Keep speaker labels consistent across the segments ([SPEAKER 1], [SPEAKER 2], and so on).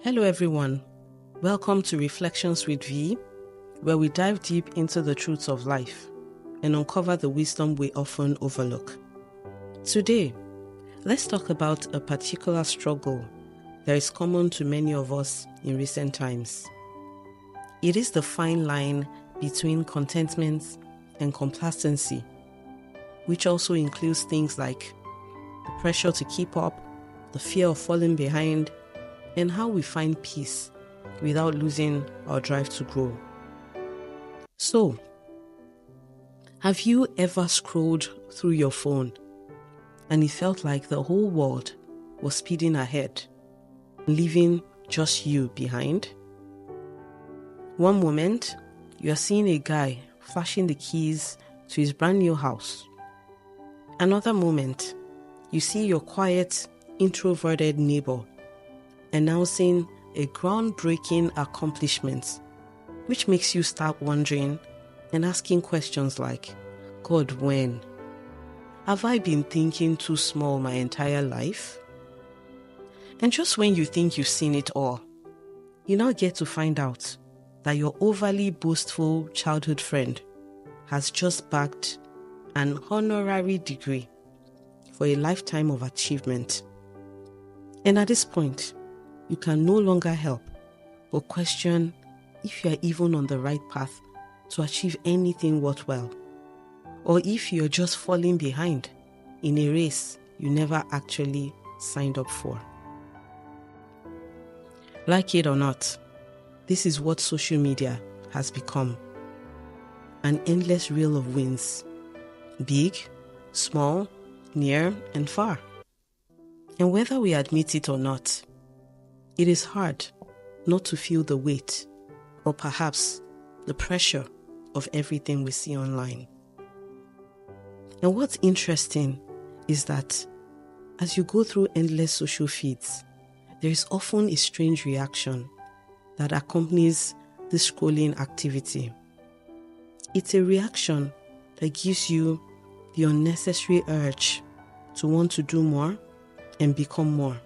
[SPEAKER 1] Hello everyone, welcome to Reflections with V, where we dive deep into the truths of life and uncover the wisdom we often overlook. Today, let's talk about a particular struggle that is common to many of us in recent times. It is the fine line between contentment and complacency, which also includes things like the pressure to keep up, the fear of falling behind, and how we find peace without losing our drive to grow. So, have you ever scrolled through your phone and it felt like the whole world was speeding ahead, leaving just you behind? One moment, you are seeing a guy flashing the keys to his brand new house. Another moment, you see your quiet, introverted neighbor announcing a groundbreaking accomplishment, which makes you start wondering and asking questions like, God, when? Have I been thinking too small my entire life? And just when you think you've seen it all, you now get to find out that your overly boastful childhood friend has just bagged an honorary degree for a lifetime of achievement. And at this point, you can no longer help but question if you are even on the right path to achieve anything worthwhile, or if you're just falling behind in a race you never actually signed up for. Like it or not, this is what social media has become. An endless reel of wins, big, small, near, and far. And whether we admit it or not, it is hard not to feel the weight or perhaps the pressure of everything we see online. And what's interesting is that as you go through endless social feeds, there is often a strange reaction that accompanies this scrolling activity. It's a reaction that gives you the unnecessary urge to want to do more and become more.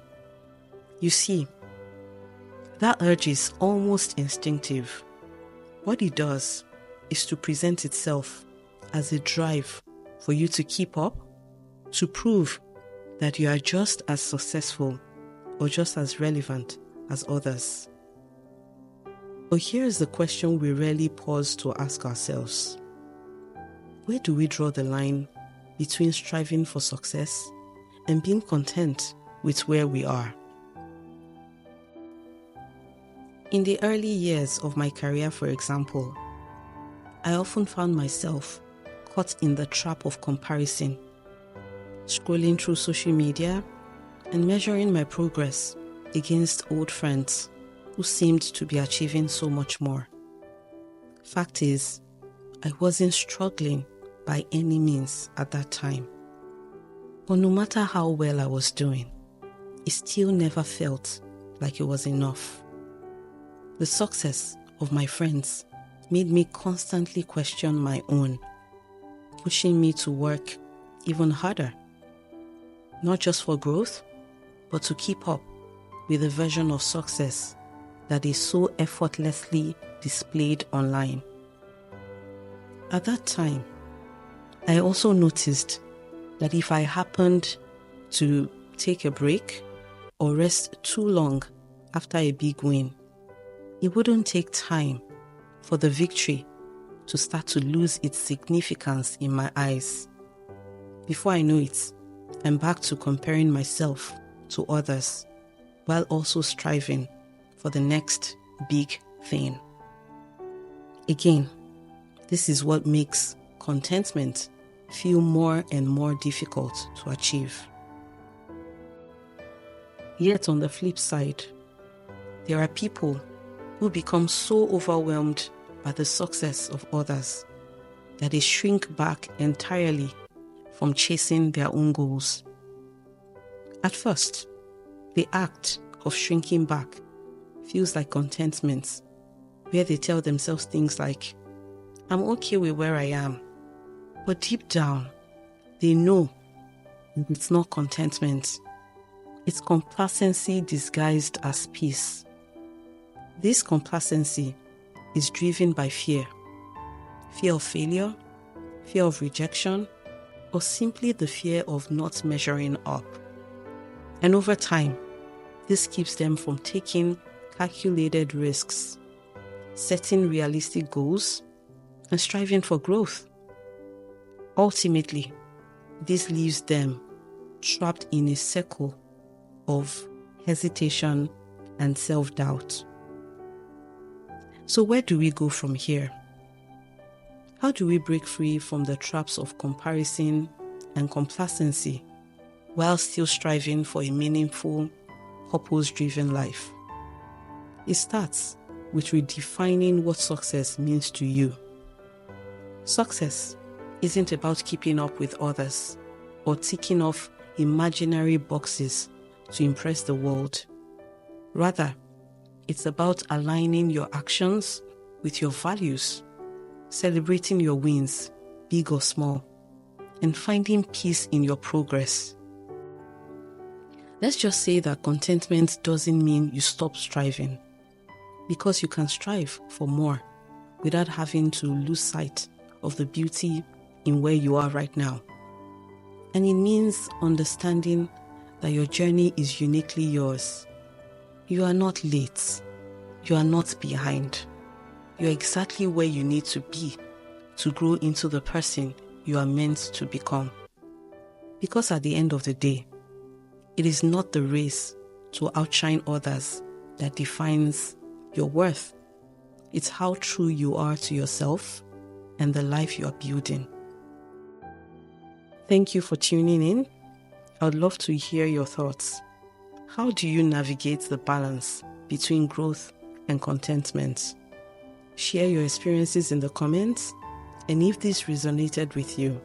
[SPEAKER 1] You see, that urge is almost instinctive. What it does is to present itself as a drive for you to keep up, to prove that you are just as successful or just as relevant as others. But here's the question we rarely pause to ask ourselves. Where do we draw the line between striving for success and being content with where we are? In the early years of my career, for example, I often found myself caught in the trap of comparison, scrolling through social media and measuring my progress against old friends who seemed to be achieving so much more. Fact is, I wasn't struggling by any means at that time. But no matter how well I was doing, it still never felt like it was enough. The success of my friends made me constantly question my own, pushing me to work even harder, not just for growth, but to keep up with a version of success that is so effortlessly displayed online. At that time, I also noticed that if I happened to take a break or rest too long after a big win, it wouldn't take time for the victory to start to lose its significance in my eyes. Before I know it, I'm back to comparing myself to others while also striving for the next big thing. Again, this is what makes contentment feel more and more difficult to achieve. Yet on the flip side, there are people who become so overwhelmed by the success of others that they shrink back entirely from chasing their own goals. At first, the act of shrinking back feels like contentment, where they tell themselves things like, I'm okay with where I am. But deep down, they know it's not contentment. It's complacency disguised as peace. This complacency is driven by fear of failure, fear of rejection, or simply the fear of not measuring up. And over time, this keeps them from taking calculated risks, setting realistic goals, and striving for growth. Ultimately, this leaves them trapped in a circle of hesitation and self-doubt. So where do we go from here? How do we break free from the traps of comparison and complacency while still striving for a meaningful, purpose-driven life? It starts with redefining what success means to you. Success isn't about keeping up with others or ticking off imaginary boxes to impress the world. Rather, it's about aligning your actions with your values, celebrating your wins, big or small, and finding peace in your progress. Let's just say that contentment doesn't mean you stop striving, because you can strive for more without having to lose sight of the beauty in where you are right now. And it means understanding that your journey is uniquely yours. You are not late. You are not behind. You are exactly where you need to be to grow into the person you are meant to become. Because at the end of the day, it is not the race to outshine others that defines your worth. It's how true you are to yourself and the life you are building. Thank you for tuning in. I would love to hear your thoughts. How do you navigate the balance between growth and contentment? Share your experiences in the comments, and if this resonated with you,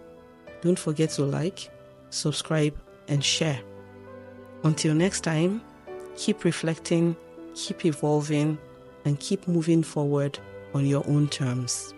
[SPEAKER 1] don't forget to like, subscribe, and share. Until next time, keep reflecting, keep evolving, and keep moving forward on your own terms.